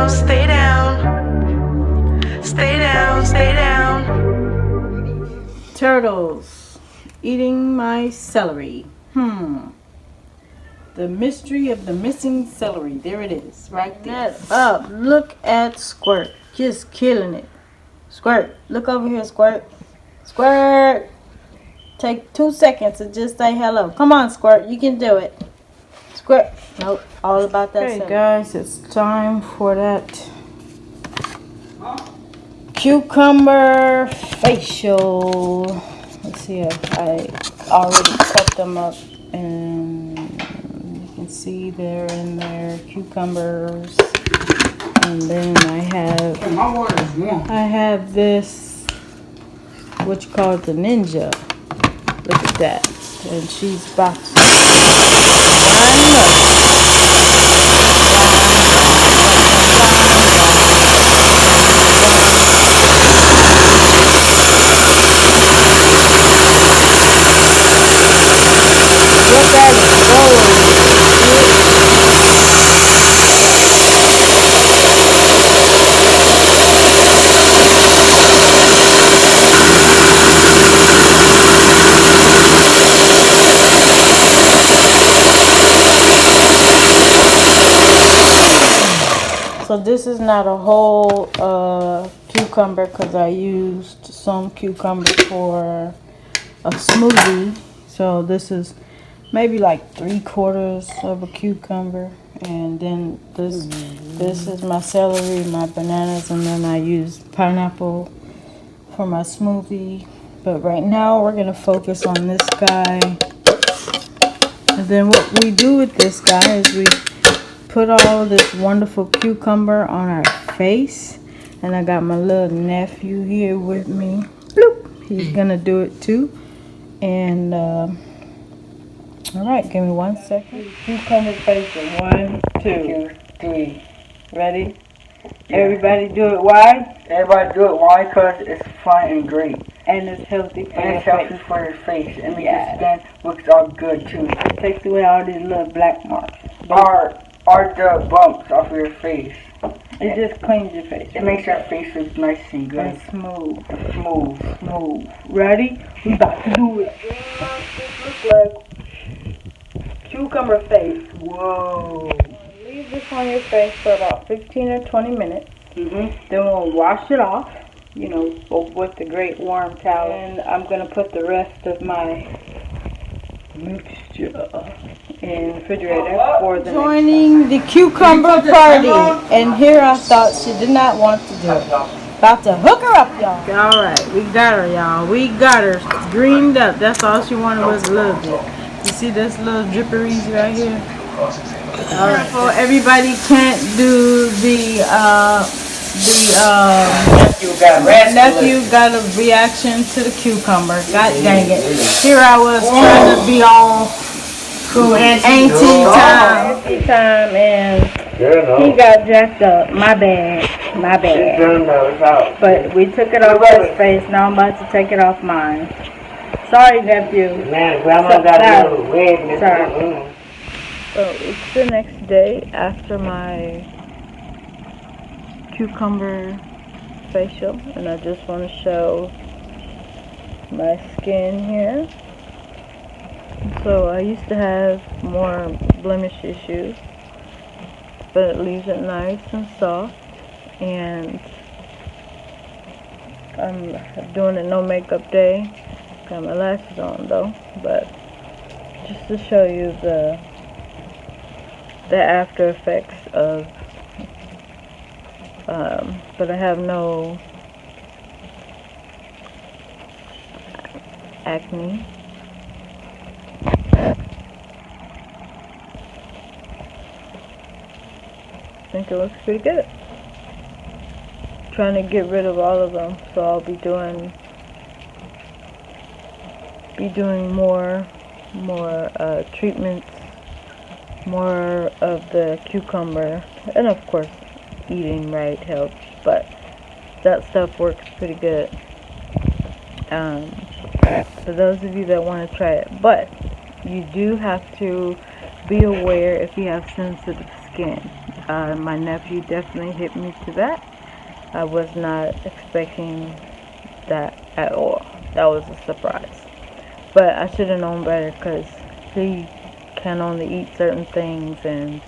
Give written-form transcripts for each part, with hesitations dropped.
down, stay down. Stay down, stay down. Turtles eating my celery. The mystery of the missing celery. There it is, right there. Up. Look at Squirt. Just killing it. Squirt, look over here, Squirt. Squirt. Take 2 seconds to just say hello. Come on, Squirt. You can do it. Squirt. Nope. All about that. Okay, guys, it's time for that cucumber facial. Let's see if I already cut them up, and you can see they're in there, cucumbers. And then I have this, what you call it, the ninja. Look at that. And she's about to line up. Look at it go. So this is not a whole cucumber because I used some cucumber for a smoothie. So this is maybe like 3/4 of a cucumber, and then this is my celery, my bananas, and then I use pineapple for my smoothie. But right now we're gonna focus on this guy. And then what we do with this guy is we put all this wonderful cucumber on our face, and I got my little nephew here with me. Bloop. He's gonna do it too. And all right, give me 1 second. Cucumber facial. 1, 2, 3. Ready? Yeah. Everybody do it wide. Everybody do it wide because it's fun and great. And it's healthy for your face. Healthy for your face. And makes your skin looks all good too. It takes away all these little black marks. Or the bumps off your face. It just cleans your face. It makes your face look nice and good. And smooth. Smooth. Ready? We about to do it. This looks like cucumber face. Whoa. Leave this on your face for about 15 or 20 minutes. Then we'll wash it off, you know, with the great warm towel. And I'm going to put the rest of my mixture in the refrigerator for the joining the cucumber party. And here I thought she did not want to do it. About to hook her up, y'all. Alright, we got her, y'all. We got her greened up. That's all she wanted was a little bit. You see this little dripperies right here? Alright, so everybody can't do the nephew got a reaction to the cucumber. God dang it. Here I was trying to be all auntie time, and he got jacked up. My bad. But we took it off his face. Now I'm about to take it off mine. Sorry, nephew. Man, Grandma got a little red. Sorry. So it's the next day after my cucumber facial, and I just want to show my skin here. So I used to have more blemish issues, but it leaves it nice and soft, and I'm doing a no makeup day. Got my lashes on though, but just to show you the after effects of but I have no acne. I think it looks pretty good. Trying to get rid of all of them, so I'll be doing more treatments, more of the cucumber, and of course eating right helps, but that stuff works pretty good for those of you that want to try it. But you do have to be aware if you have sensitive skin. My nephew definitely hit me to that. I was not expecting that at all. That was a surprise. But I should have known better because he can only eat certain things, and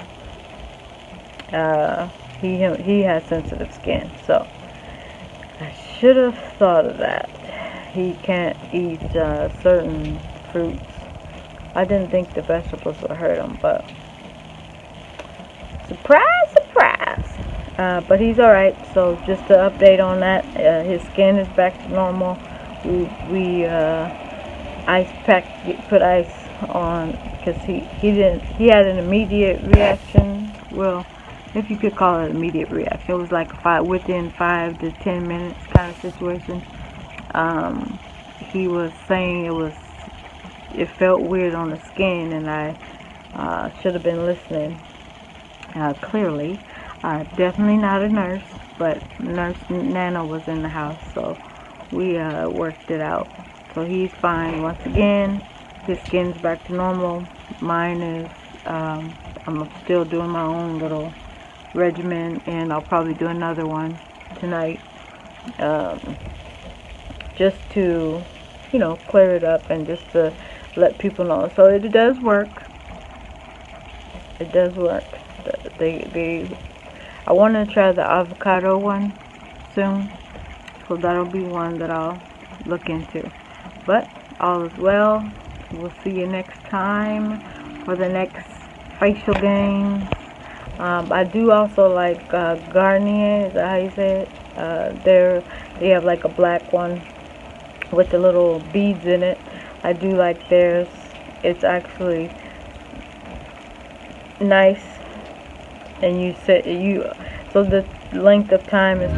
he has sensitive skin. So I should have thought of that. He can't eat certain fruits. I didn't think the vegetables would hurt him, but surprise, surprise. But he's alright. So just to update on that, his skin is back to normal. We ice pack, put ice on, because he had an immediate reaction. Well, if you could call it immediate reaction, it was like within 5 to 10 minutes kind of situation. He was saying it felt weird on the skin, and I should have been listening clearly. Definitely not a nurse, but Nurse Nana was in the house, so we worked it out. So he's fine once again. His skin's back to normal. Mine is, I'm still doing my own little regimen, and I'll probably do another one tonight, just to, clear it up and just to let people know. So it does work. It does work. I want to try the avocado one soon, so that'll be one that I'll look into. But all is well. We'll see you next time for the next facial games. I do also like Garnier. Is that how you say it? They have like a black one with the little beads in it. I do like theirs. It's actually nice, and so the length of time is